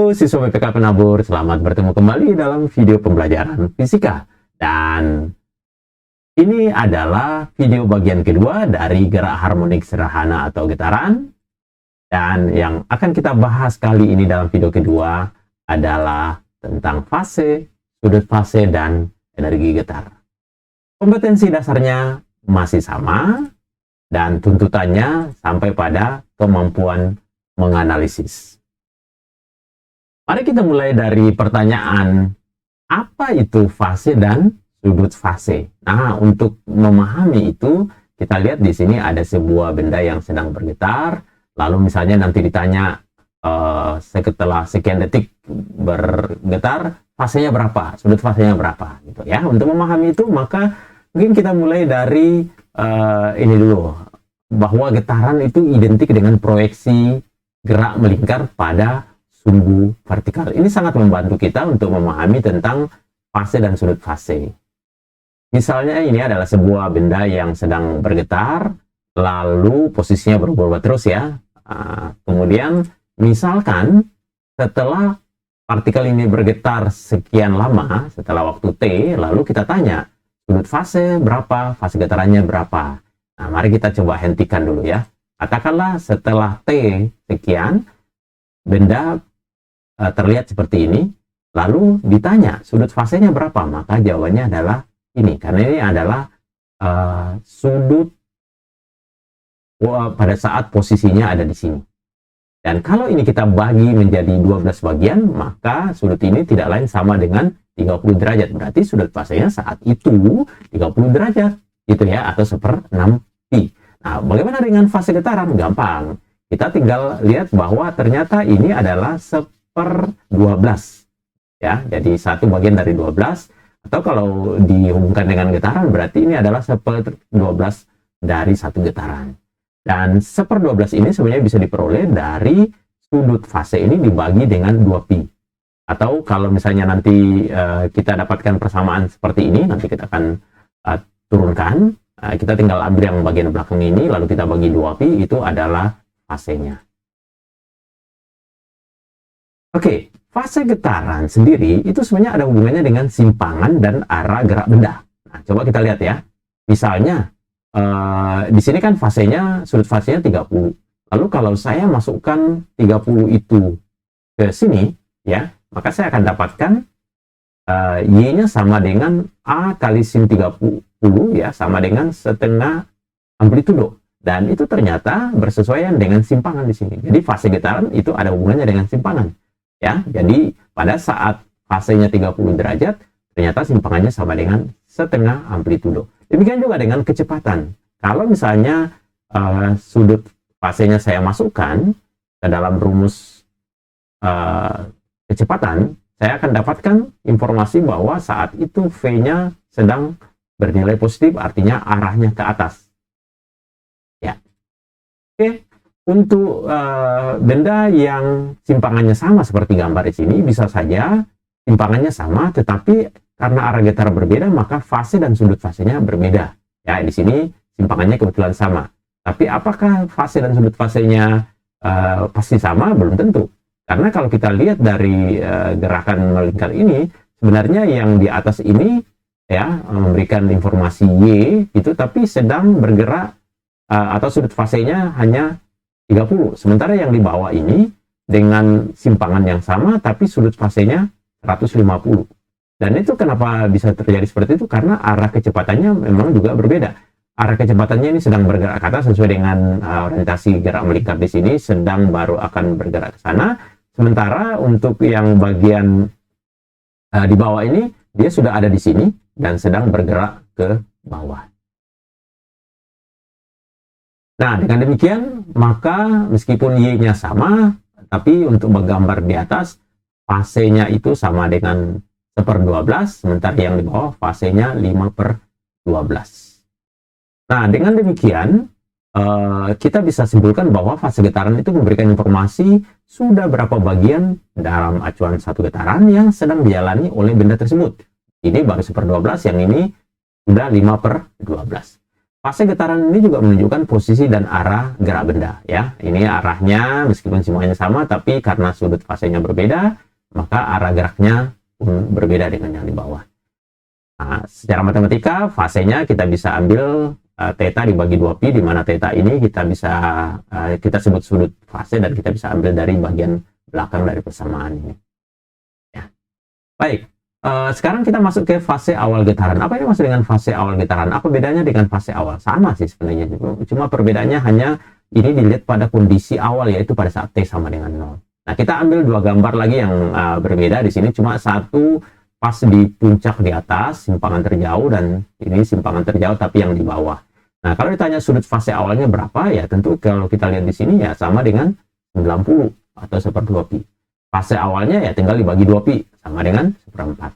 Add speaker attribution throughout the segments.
Speaker 1: Halo siswa BPK Penabur, selamat bertemu kembali dalam video pembelajaran fisika. Dan ini adalah video bagian kedua dari gerak harmonik sederhana atau getaran. Dan yang akan kita bahas kali ini dalam video kedua adalah tentang fase, sudut fase, dan energi getar. Kompetensi dasarnya masih sama, dan tuntutannya sampai pada kemampuan menganalisis. Mari kita mulai dari pertanyaan, apa itu fase dan sudut fase? Nah, untuk memahami itu, kita lihat di sini ada sebuah benda yang sedang bergetar, lalu misalnya nanti ditanya setelah sekian detik bergetar, fasenya berapa, sudut fasenya berapa, gitu ya. Untuk memahami itu, maka mungkin kita mulai dari ini dulu, bahwa getaran itu identik dengan proyeksi gerak melingkar pada sumbu vertikal. Ini sangat membantu kita untuk memahami tentang fase dan sudut fase. Misalnya ini adalah sebuah benda yang sedang bergetar, lalu posisinya berubah-ubah terus ya. Kemudian misalkan setelah partikel ini bergetar sekian lama, setelah waktu T, lalu kita tanya, sudut fase berapa, fase getarannya berapa. Nah, mari kita coba hentikan dulu ya. Katakanlah setelah T sekian, benda terlihat seperti ini, lalu ditanya sudut fasenya berapa, maka jawabannya adalah ini, karena ini adalah sudut pada saat posisinya ada di sini. Dan kalau ini kita bagi menjadi 12 bagian, maka sudut ini tidak lain sama dengan 30 derajat. Berarti sudut fasenya saat itu 30 derajat, gitu ya, atau 1/6 pi. Nah, bagaimana dengan fase getaran? Gampang. Kita tinggal lihat bahwa ternyata ini adalah 1/12 ya, jadi satu bagian dari 12, atau kalau dihubungkan dengan getaran berarti ini adalah 1/12 dari satu getaran. Dan 1/12 ini sebenarnya bisa diperoleh dari sudut fase ini dibagi dengan 2pi. Atau kalau misalnya nanti kita dapatkan persamaan seperti ini, nanti kita akan turunkan, kita tinggal ambil yang bagian belakang ini lalu kita bagi 2pi, itu adalah fasenya. Oke, fase getaran sendiri itu sebenarnya ada hubungannya dengan simpangan dan arah gerak benda. Nah, coba kita lihat ya. Misalnya, di sini kan fasenya, sudut fasenya 30. Lalu kalau saya masukkan 30 itu ke sini, ya, maka saya akan dapatkan Y-nya sama dengan A kali sin 30, ya, sama dengan setengah amplitudo. Dan itu ternyata bersesuaian dengan simpangan di sini. Jadi fase getaran itu ada hubungannya dengan simpangan. Ya, jadi pada saat fasenya 30 derajat, ternyata simpangannya sama dengan setengah amplitudo. Demikian juga dengan kecepatan. Kalau misalnya sudut fasenya saya masukkan ke dalam rumus kecepatan, saya akan dapatkan informasi bahwa saat itu V-nya sedang bernilai positif, artinya arahnya ke atas. Ya. Oke. Untuk benda yang simpangannya sama seperti gambar di sini, bisa saja simpangannya sama, tetapi karena arah getar berbeda, maka fase dan sudut fasenya berbeda. Ya, di sini simpangannya kebetulan sama. Tapi apakah fase dan sudut fasenya pasti sama? Belum tentu. Karena kalau kita lihat dari gerakan melingkar ini, sebenarnya yang di atas ini ya memberikan informasi Y itu, tapi sedang bergerak atau sudut fasenya hanya 30. Sementara yang di bawah ini dengan simpangan yang sama tapi sudut fasenya 150. Dan itu kenapa bisa terjadi seperti itu? Karena arah kecepatannya memang juga berbeda. Arah kecepatannya ini sedang bergerak ke atas sesuai dengan orientasi gerak melingkar di sini, sedang baru akan bergerak ke sana. Sementara untuk yang bagian di bawah ini dia sudah ada di sini dan sedang bergerak ke bawah. Nah, dengan demikian, maka meskipun Y-nya sama, tapi untuk menggambar di atas, fasenya itu sama dengan 1/12, sementara yang di bawah fasenya 5/12. Nah, dengan demikian, kita bisa simpulkan bahwa fase getaran itu memberikan informasi sudah berapa bagian dalam acuan satu getaran yang sedang dijalani oleh benda tersebut. Ini baru 1/12, yang ini sudah 5/12. Fase getaran ini juga menunjukkan posisi dan arah gerak benda ya. Ini arahnya meskipun semuanya sama, tapi karena sudut fasenya berbeda, maka arah geraknya pun berbeda dengan yang di bawah. Nah, secara matematika fasenya kita bisa ambil theta dibagi 2pi, di mana theta ini kita bisa kita sebut sudut fase dan kita bisa ambil dari bagian belakang dari persamaan ini. Ya. Baik, sekarang kita masuk ke fase awal getaran. Apa yang maksud dengan fase awal getaran? Apa bedanya dengan fase awal? Sama sih sebenarnya, cuma perbedaannya hanya ini dilihat pada kondisi awal, yaitu pada saat T sama dengan 0. Nah, kita ambil dua gambar lagi yang berbeda di sini, cuma satu pas di puncak di atas, simpangan terjauh, dan ini simpangan terjauh tapi yang di bawah. Nah, kalau ditanya sudut fase awalnya berapa, ya tentu kalau kita lihat di sini ya sama dengan 90 atau 1/2pi. Fase awalnya ya tinggal dibagi 2pi, sama dengan 1/4.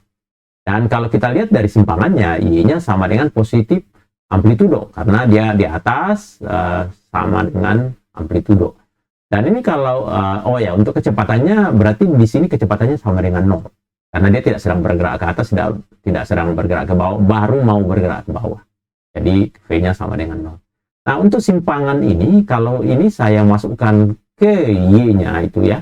Speaker 1: Dan kalau kita lihat dari simpangannya, Y-nya sama dengan positif amplitudo, karena dia di atas sama dengan amplitudo. Dan ini kalau, oh ya, untuk kecepatannya, berarti di sini kecepatannya sama dengan 0. Karena dia tidak sedang bergerak ke atas, tidak sedang bergerak ke bawah, baru mau bergerak ke bawah. Jadi V-nya sama dengan 0. Nah, untuk simpangan ini, kalau ini saya masukkan ke Y-nya itu ya,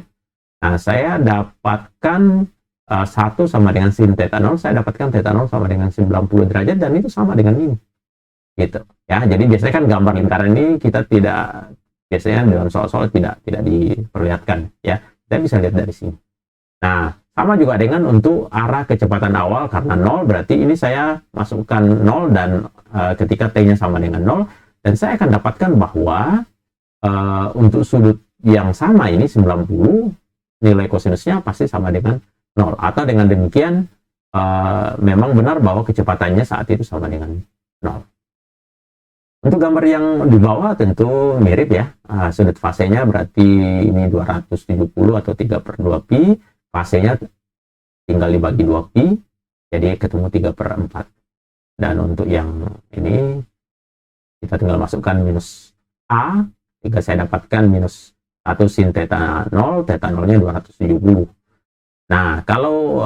Speaker 1: nah saya dapatkan 1 sama dengan sin theta 0, saya dapatkan theta 0 sama dengan 90 derajat, dan itu sama dengan ini. Gitu. Ya, jadi biasanya kan gambar lingkaran ini kita tidak, biasanya dalam soal-soal tidak diperlihatkan. Ya, kita bisa lihat dari sini. Nah, sama juga dengan untuk arah kecepatan awal, karena 0 berarti ini saya masukkan 0 dan ketika T-nya sama dengan 0, dan saya akan dapatkan bahwa untuk sudut yang sama ini 90, nilai kosinusnya pasti sama dengan 0. Atau dengan demikian memang benar bahwa kecepatannya saat itu sama dengan 0. Untuk gambar yang di bawah tentu mirip ya, sudut fasenya berarti ini 270 atau 3/2pi, fasenya tinggal dibagi 2pi, jadi ketemu 3/4. Dan untuk yang ini kita tinggal masukkan minus A, jika saya dapatkan minus 1 sin theta 0, theta 0 nya 270. Nah, kalau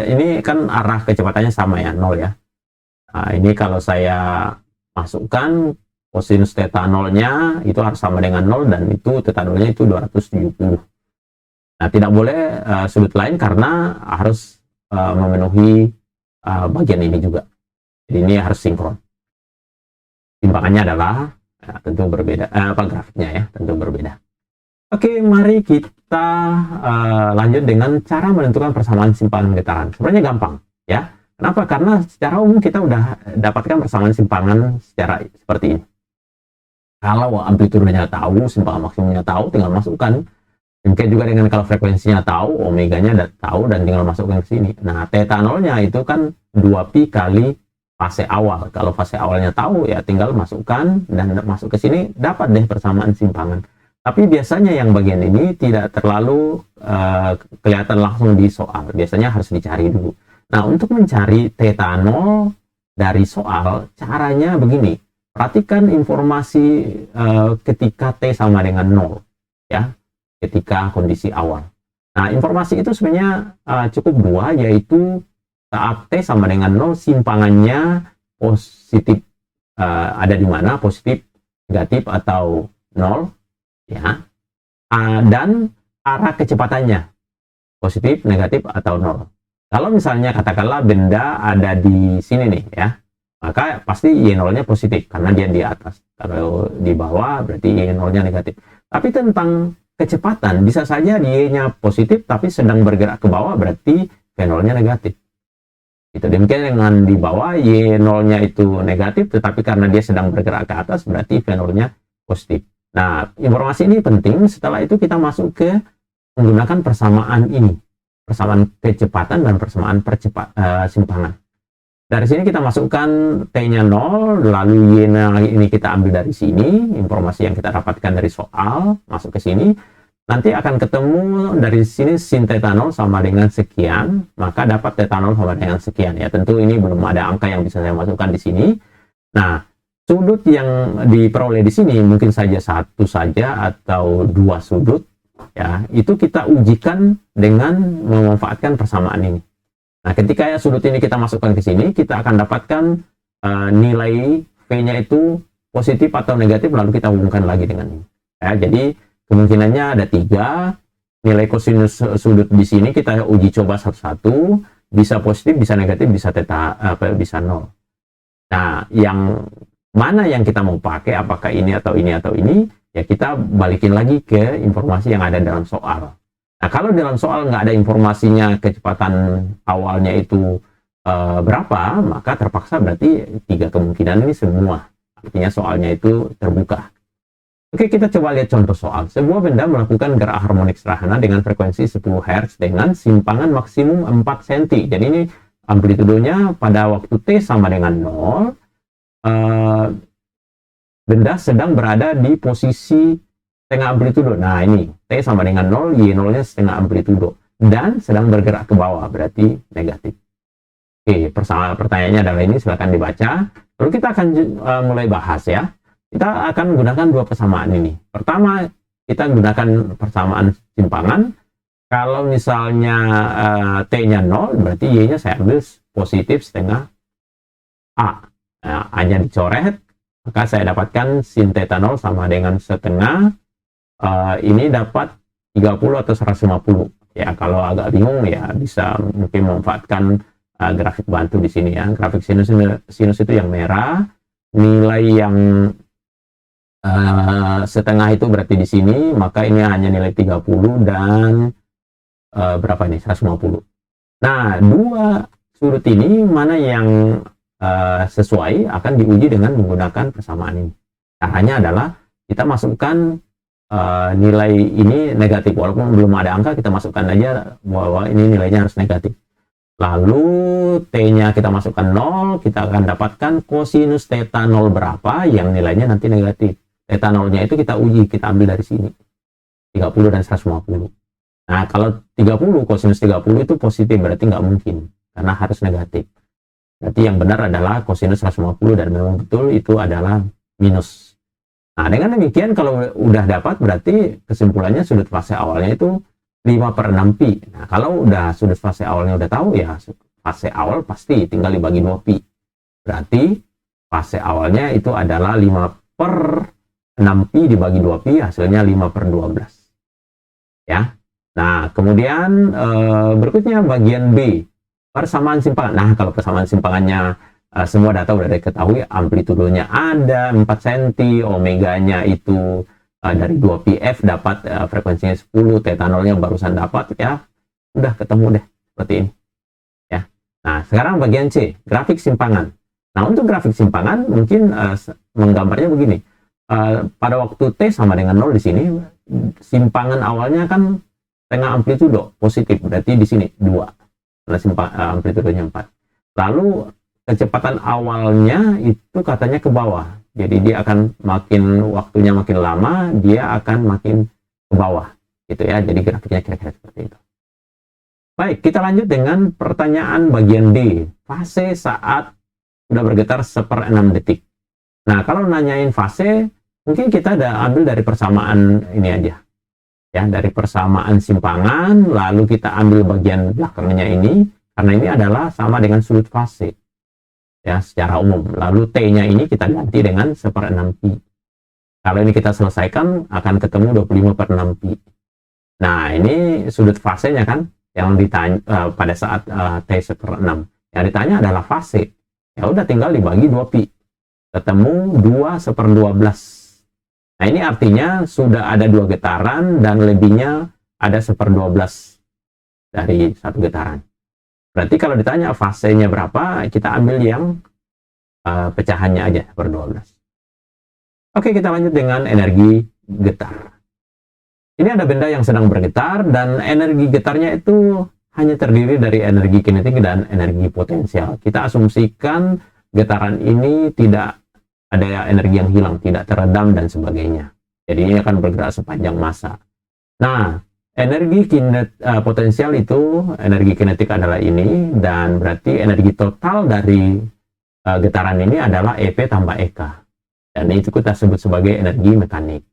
Speaker 1: ini kan arah kecepatannya sama ya, 0 ya. Nah, ini kalau saya masukkan kosinus theta 0 nya itu harus sama dengan 0, dan itu theta 0 nya itu 270. Nah, tidak boleh sudut lain karena harus memenuhi bagian ini juga. Jadi ini harus sinkron. Timbangannya adalah tentu berbeda, grafiknya ya tentu berbeda. Oke, mari kita lanjut dengan cara menentukan persamaan simpangan getaran. Sebenarnya gampang ya. Kenapa? Karena secara umum kita udah dapatkan persamaan simpangan secara seperti ini. Kalau amplitudenya tahu, simpangan maksimumnya tahu, tinggal masukkan. Demikian juga dengan kalau frekuensinya tahu, omeganya tahu, dan tinggal masukkan ke sini. Nah, theta 0-nya itu kan 2pi kali fase awal. Kalau fase awalnya tahu, ya tinggal masukkan dan masuk ke sini, dapat deh persamaan simpangan. Tapi biasanya yang bagian ini tidak terlalu kelihatan langsung di soal. Biasanya harus dicari dulu. Nah, untuk mencari theta 0 dari soal, caranya begini. Perhatikan informasi ketika T sama dengan 0. Ya, ketika kondisi awal. Nah, informasi itu sebenarnya cukup dua, yaitu saat T sama dengan 0, simpangannya positif, ada di mana, positif, negatif, atau 0, ya, dan arah kecepatannya, positif, negatif, atau 0. Kalau misalnya katakanlah benda ada di sini nih, ya, maka pasti Y0-nya positif, karena dia di atas. Kalau di bawah, berarti Y0-nya negatif. Tapi tentang kecepatan, bisa saja Y-nya positif, tapi sedang bergerak ke bawah, berarti V0-nya negatif. Itu demikian dengan di bawah, Y0-nya itu negatif, tetapi karena dia sedang bergerak ke atas, berarti V0-nya positif. Nah, informasi ini penting. Setelah itu kita masuk ke menggunakan persamaan ini. Persamaan kecepatan dan persamaan simpangan. Dari sini kita masukkan T-nya 0, lalu Y-nya ini kita ambil dari sini, informasi yang kita dapatkan dari soal, masuk ke sini. Nanti akan ketemu dari sini sin theta 0 sama dengan sekian, maka dapat theta 0 sama dengan sekian. Ya, tentu ini belum ada angka yang bisa saya masukkan di sini. Nah, sudut yang diperoleh di sini mungkin saja satu saja atau dua sudut. Ya, itu kita ujikan dengan memanfaatkan persamaan ini. Nah, ketika sudut ini kita masukkan ke sini, kita akan dapatkan nilai V-nya itu positif atau negatif, lalu kita hubungkan lagi dengan ini. Ya, jadi kemungkinannya ada 3. Nilai kosinus sudut di sini kita uji coba satu-satu, bisa positif, bisa negatif, bisa bisa 0. Nah, yang mana yang kita mau pakai, apakah ini atau ini atau ini, ya kita balikin lagi ke informasi yang ada dalam soal. Nah, kalau dalam soal nggak ada informasinya kecepatan awalnya itu berapa, maka terpaksa berarti 3 kemungkinan ini semua. Artinya soalnya itu terbuka. Oke, kita coba lihat contoh soal. Sebuah benda melakukan gerak harmonik sederhana dengan frekuensi 10 Hz dengan simpangan maksimum 4 cm. Jadi ini amplitudenya pada waktu T sama dengan 0. Benda sedang berada di posisi setengah amplitudo. Nah, ini T sama dengan 0, Y0-nya setengah amplitudo. Dan sedang bergerak ke bawah, berarti negatif. Oke, pertanyaannya adalah ini, silakan dibaca. Lalu kita akan mulai bahas ya. Kita akan menggunakan 2 persamaan ini. Pertama, kita gunakan persamaan simpangan. Kalau misalnya T-nya 0, berarti Y-nya saya ambil positif setengah A. Nah, A-nya dicoret, maka saya dapatkan sin theta 0 sama dengan setengah. Ini dapat 30 atau 150. Ya, kalau agak bingung ya bisa mungkin memanfaatkan grafik bantu di sini ya. Grafik sinus itu yang merah, nilai yang setengah itu berarti di sini, maka ini hanya nilai 30 dan berapa ini? 150. Nah, 2 sudut ini mana yang sesuai akan diuji dengan menggunakan persamaan ini. Caranya adalah kita masukkan nilai ini negatif, walaupun belum ada angka kita masukkan aja bahwa ini nilainya harus negatif. Lalu T-nya kita masukkan 0, kita akan dapatkan kosinus theta 0 berapa yang nilainya nanti negatif. Theta 0-nya itu kita uji, kita ambil dari sini. 30 dan 150. Nah, kalau 30, kosinus 30 itu positif, berarti nggak mungkin. Karena harus negatif. Berarti yang benar adalah kosinus 150 dan memang betul itu adalah minus. Nah, dengan demikian kalau udah dapat, berarti kesimpulannya sudut fase awalnya itu 5/6 pi. Nah, kalau udah sudut fase awalnya udah tahu ya, fase awal pasti tinggal dibagi 2 pi. Berarti fase awalnya itu adalah 5/6 pi dibagi 2 pi, hasilnya 5/12. Ya. Nah, kemudian berikutnya bagian B, persamaan simpangan. Nah, kalau persamaan simpangannya semua data udah diketahui, amplitudonya ada 4 cm, omeganya itu dari 2πf dapat frekuensinya 10, theta 0 yang barusan dapat ya, udah ketemu deh seperti ini ya. Nah, sekarang bagian C, grafik simpangan. Nah, untuk grafik simpangan mungkin menggambarnya begini. Pada waktu T sama dengan 0 di sini, simpangan awalnya kan setengah amplitudo positif, berarti di sini 2 karena amplitudonya 4. Lalu kecepatan awalnya itu katanya ke bawah. Jadi dia akan waktunya makin lama, dia akan makin ke bawah. Gitu ya, jadi grafiknya kira-kira seperti itu. Baik, kita lanjut dengan pertanyaan bagian D. Fase saat sudah bergetar 1/6 detik. Nah, kalau nanyain fase, mungkin kita udah ambil dari persamaan ini aja. Ya, dari persamaan simpangan, lalu kita ambil bagian belakangnya ini, karena ini adalah sama dengan sudut fase. Ya, secara umum. Lalu T-nya ini kita ganti dengan 1/6 pi. Kalau ini kita selesaikan akan ketemu 25/6 pi. Nah, ini sudut fasenya kan yang ditanya pada saat T 1/6. Yang ditanya adalah fase. Ya udah tinggal dibagi 2 pi. Ketemu 2/12. Nah, ini artinya sudah ada 2 getaran dan lebihnya ada 1/12 dari 1 getaran. Berarti kalau ditanya fasenya berapa, kita ambil yang pecahannya aja, 1/12. Oke, kita lanjut dengan energi getar. Ini ada benda yang sedang bergetar, dan energi getarnya itu hanya terdiri dari energi kinetik dan energi potensial. Kita asumsikan getaran ini tidak ada energi yang hilang, tidak teredam, dan sebagainya. Jadi ini akan bergerak sepanjang masa. Nah, energi potensial itu, energi kinetik adalah ini, dan berarti energi total dari getaran ini adalah EP tambah EK. Dan itu kita sebut sebagai energi mekanik.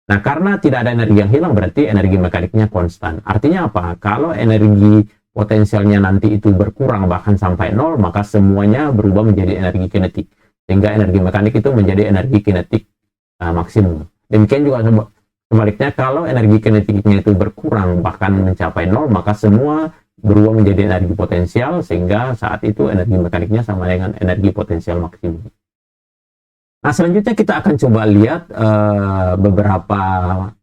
Speaker 1: Nah, karena tidak ada energi yang hilang, berarti energi mekaniknya konstan. Artinya apa? Kalau energi potensialnya nanti itu berkurang bahkan sampai 0, maka semuanya berubah menjadi energi kinetik. sehingga energi mekanik itu menjadi energi kinetik maksimum. Demikian juga sebaliknya, kalau energi kinetiknya itu berkurang bahkan mencapai nol, maka semua berubah menjadi energi potensial, sehingga saat itu energi mekaniknya sama dengan energi potensial maksimum. Nah, selanjutnya kita akan coba lihat beberapa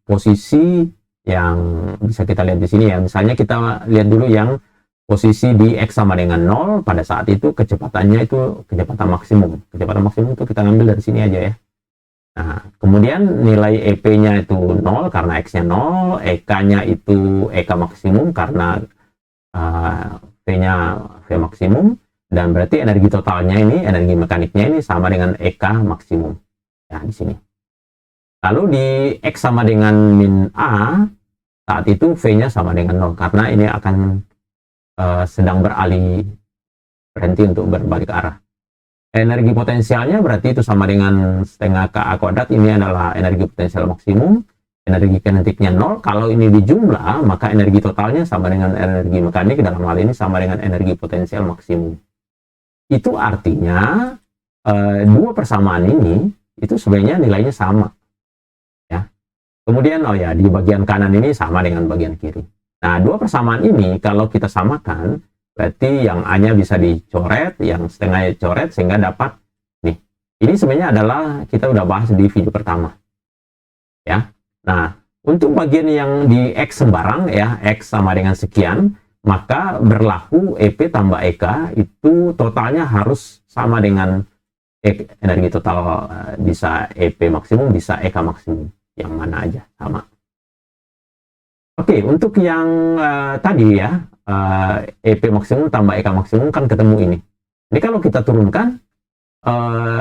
Speaker 1: posisi yang bisa kita lihat di sini ya. Misalnya kita lihat dulu yang posisi di X sama dengan 0, pada saat itu kecepatannya itu kecepatan maksimum. Kecepatan maksimum itu kita ambil dari sini aja ya. Nah, kemudian nilai EP-nya itu 0 karena X-nya 0, EK-nya itu EK maksimum karena V-nya V maksimum, dan berarti energi totalnya ini, energi mekaniknya ini sama dengan EK maksimum. Ya, di sini. Lalu di X sama dengan min A, saat itu V-nya sama dengan 0 karena ini akan sedang beralih, berhenti untuk berbalik arah. Energi potensialnya berarti itu sama dengan setengah KA kuadrat, ini adalah energi potensial maksimum. Energi kinetiknya 0, kalau ini dijumlah maka energi totalnya sama dengan energi mekanik, dalam hal ini sama dengan energi potensial maksimum. Itu artinya dua persamaan ini itu sebenarnya nilainya sama ya. Kemudian oh ya, di bagian kanan ini sama dengan bagian kiri. Nah, dua persamaan ini kalau kita samakan, berarti yang A-nya bisa dicoret, yang setengahnya dicoret, sehingga dapat nih. Ini sebenarnya adalah kita udah bahas di video pertama. Ya. Nah, untuk bagian yang di X sembarang ya, X sama dengan sekian, maka berlaku EP tambah EK itu totalnya harus sama dengan energi total, bisa EP maksimum, bisa EK maksimum. Yang mana aja sama. Oke, untuk yang tadi ya, EP maksimum tambah EK maksimum kan ketemu ini. Ini kalau kita turunkan,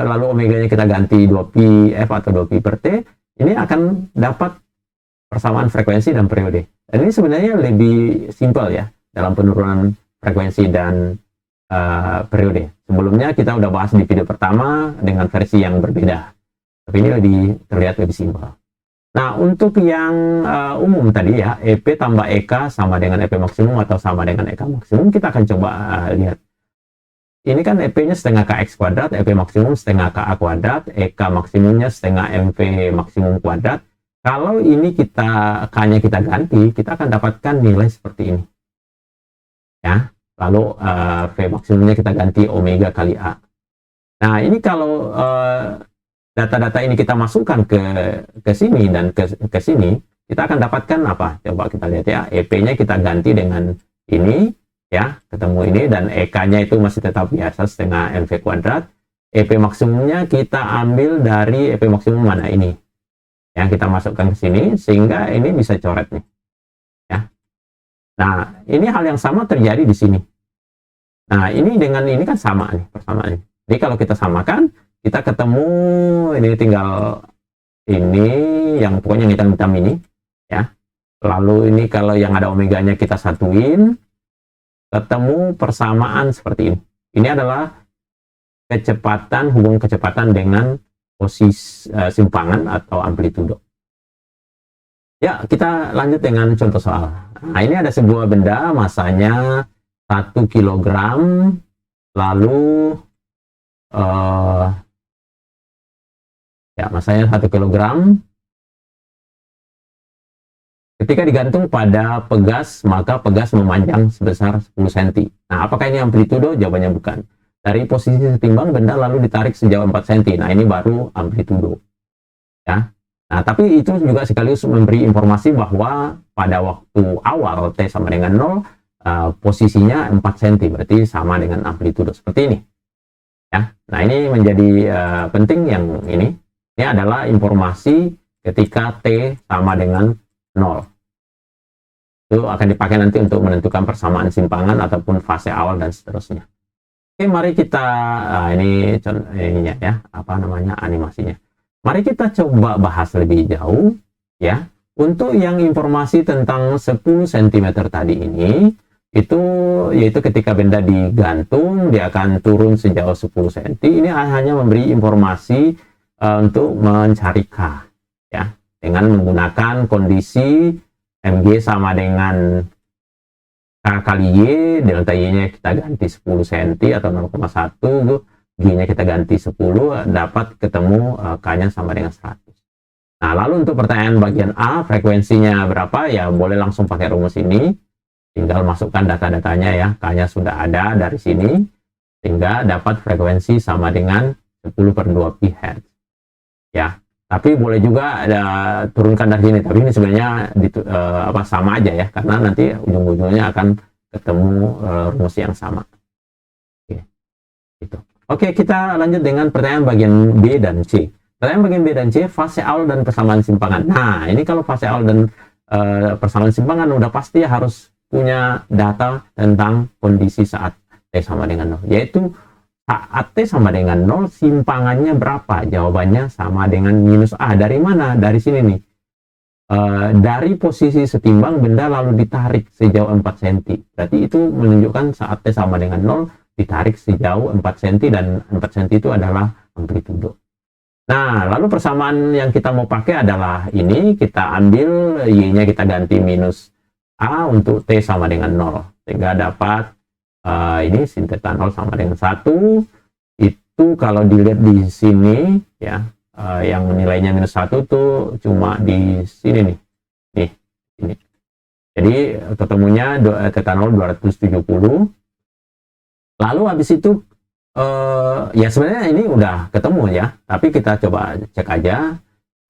Speaker 1: lalu omeganya kita ganti 2pi F atau 2pi per T, ini akan dapat persamaan frekuensi dan periode. Dan ini sebenarnya lebih simpel ya, dalam penurunan frekuensi dan periode. Sebelumnya kita udah bahas di video pertama dengan versi yang berbeda. Tapi ini terlihat lebih simpel. Nah, untuk yang umum tadi ya, EP tambah EK sama dengan EP maksimum atau sama dengan EK maksimum, kita akan coba lihat. Ini kan EP-nya setengah KX kuadrat, EP maksimum setengah KA kuadrat, EK maksimumnya setengah MV maksimum kuadrat. Kalau ini K-nya kita ganti, kita akan dapatkan nilai seperti ini. Ya, lalu V maksimumnya kita ganti omega kali A. Nah, ini kalau data-data ini kita masukkan ke sini dan ke sini, kita akan dapatkan apa? Coba kita lihat ya. EP-nya kita ganti dengan ini, ya, ketemu ini, dan EK-nya itu masih tetap biasa setengah MV kuadrat. EP maksimumnya kita ambil dari EP maksimum mana ini, yang kita masukkan ke sini, sehingga ini bisa coret nih. Ya. Nah, ini hal yang sama terjadi di sini. Nah, ini dengan ini kan sama nih, persamaan. Jadi kalau kita samakan, kita ketemu ini tinggal ini yang pokoknya hitam-hitam ini ya. Lalu ini kalau yang ada omeganya kita satuin, ketemu persamaan seperti ini. Ini adalah kecepatan, hubungan kecepatan dengan posisi simpangan atau amplitudo. Ya, kita lanjut dengan contoh soal. Nah, ini ada sebuah benda masanya 1 kg, lalu ya, masanya 1 kg. Ketika digantung pada pegas, maka pegas memanjang sebesar 10 cm. Nah, apakah ini amplitudo? Jawabannya bukan. Dari posisi setimbang, benda lalu ditarik sejauh 4 cm. Nah, ini baru amplitudo. Ya. Nah, tapi itu juga sekaligus memberi informasi bahwa pada waktu awal T sama dengan 0, posisinya 4 cm. Berarti sama dengan amplitudo. Seperti ini. Ya. Nah, ini menjadi penting yang ini. Ini adalah informasi ketika T sama dengan 0. Itu akan dipakai nanti untuk menentukan persamaan simpangan ataupun fase awal dan seterusnya. Oke, mari kita ini ininya ya, apa namanya, animasinya. Mari kita coba bahas lebih jauh ya. Untuk yang informasi tentang 10 cm tadi ini, itu yaitu ketika benda digantung dia akan turun sejauh 10 cm. Ini hanya memberi informasi untuk mencari K ya, dengan menggunakan kondisi Mg sama dengan K kali Y, delta Y nya kita ganti 10 cm atau 0,1, G-nya kita ganti 10, dapat ketemu K-nya sama dengan 100. Nah, lalu untuk pertanyaan bagian A, frekuensinya berapa? Ya, boleh langsung pakai rumus ini. Tinggal masukkan data-datanya ya. K-nya sudah ada dari sini. Sehingga dapat frekuensi sama dengan 10/2 pHz. Ya, tapi boleh juga turunkan dari sini. Tapi ini sebenarnya sama aja ya. Karena nanti ujung-ujungnya akan ketemu rumus yang sama. Oke, gitu. Oke, kita lanjut dengan pertanyaan bagian B dan C. Pertanyaan bagian B dan C, fase awal dan persamaan simpangan. Nah, ini kalau fase awal dan persamaan simpangan udah pasti harus punya data tentang kondisi saat T sama dengan 0. Yaitu saat T sama dengan 0, simpangannya berapa? Jawabannya sama dengan minus A. Dari mana? Dari sini nih. Dari posisi setimbang benda lalu ditarik sejauh 4 cm. Berarti itu menunjukkan saat T sama dengan 0, ditarik sejauh 4 cm, dan 4 cm itu adalah amplitudo. Nah, lalu persamaan yang kita mau pakai adalah ini. Kita ambil Y-nya kita ganti minus A untuk T sama dengan 0. Sehingga dapat ini sin theta 0 sama dengan 1. Itu kalau dilihat di sini ya, yang nilainya minus 1 tuh cuma di sini nih. Nih, ini. Jadi ketemunya theta 0 270. Lalu habis itu ya sebenarnya ini udah ketemu ya, tapi kita coba cek aja.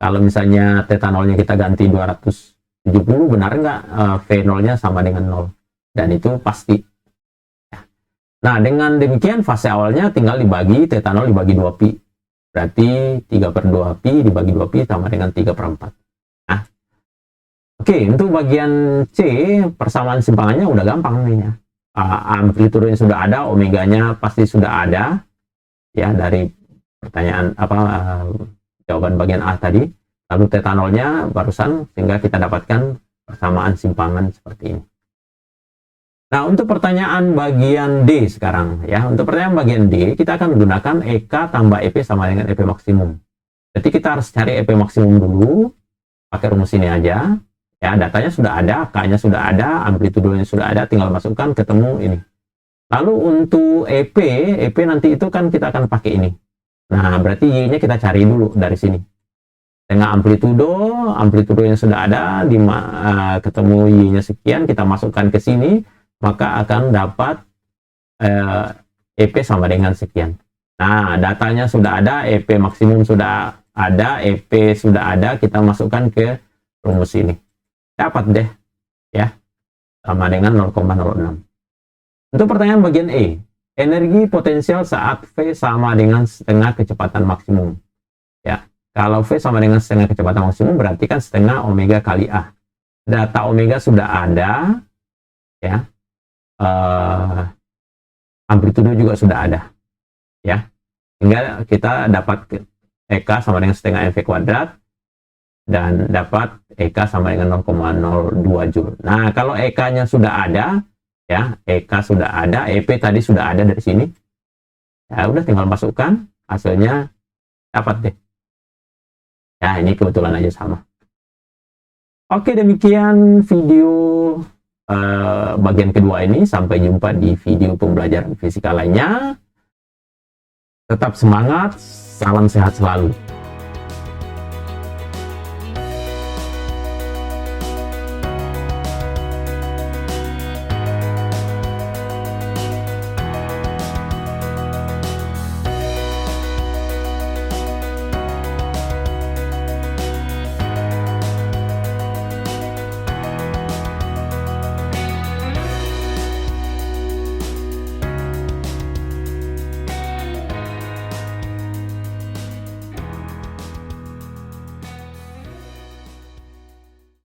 Speaker 1: Kalau misalnya theta 0-nya kita ganti 270, benar nggak V0-nya sama dengan 0? Dan itu pasti. Nah, dengan demikian fase awalnya tinggal dibagi theta 0 dibagi 2pi. Berarti 3/2pi dibagi 2pi sama dengan 3/4. Nah, oke, untuk bagian C, persamaan simpangannya udah gampang nih ya. Amplitudenya sudah ada, omeganya pasti sudah ada ya dari pertanyaan jawaban bagian A tadi. Lalu theta 0-nya barusan, sehingga kita dapatkan persamaan simpangan seperti ini. Nah, untuk pertanyaan bagian D sekarang ya. Untuk pertanyaan bagian D, kita akan menggunakan EK tambah EP sama dengan EP maksimum. Jadi kita harus cari EP maksimum dulu, pakai rumus ini aja. Ya, datanya sudah ada, K-nya sudah ada, amplitudenya sudah ada, tinggal masukkan, ketemu ini. Lalu untuk EP nanti itu kan kita akan pakai ini. Nah, berarti Y-nya kita cari dulu dari sini. Dengan amplitudonya sudah ada, ketemu Y-nya sekian, kita masukkan ke sini, maka akan dapat EP sama dengan sekian. Nah, datanya sudah ada, EP maksimum sudah ada, EP sudah ada, kita masukkan ke rumus ini. Dapat deh ya, sama dengan 0,06. Untuk pertanyaan bagian E, energi potensial saat V sama dengan setengah kecepatan maksimum ya. Kalau V sama dengan setengah kecepatan maksimum berarti kan setengah omega kali A. Data omega sudah ada ya, amplitudo juga sudah ada ya, sehingga kita dapat EK sama dengan setengah mv kuadrat dan dapat EK sama dengan 0,02 Joule. Nah, kalau EK-nya sudah ada, ya, EK sudah ada, EP tadi sudah ada dari sini. Ya, udah tinggal masukkan, hasilnya dapat deh. Ya, ini kebetulan aja sama. Oke, demikian video bagian kedua ini. Sampai jumpa di video pembelajaran fisika lainnya. Tetap semangat, salam sehat selalu.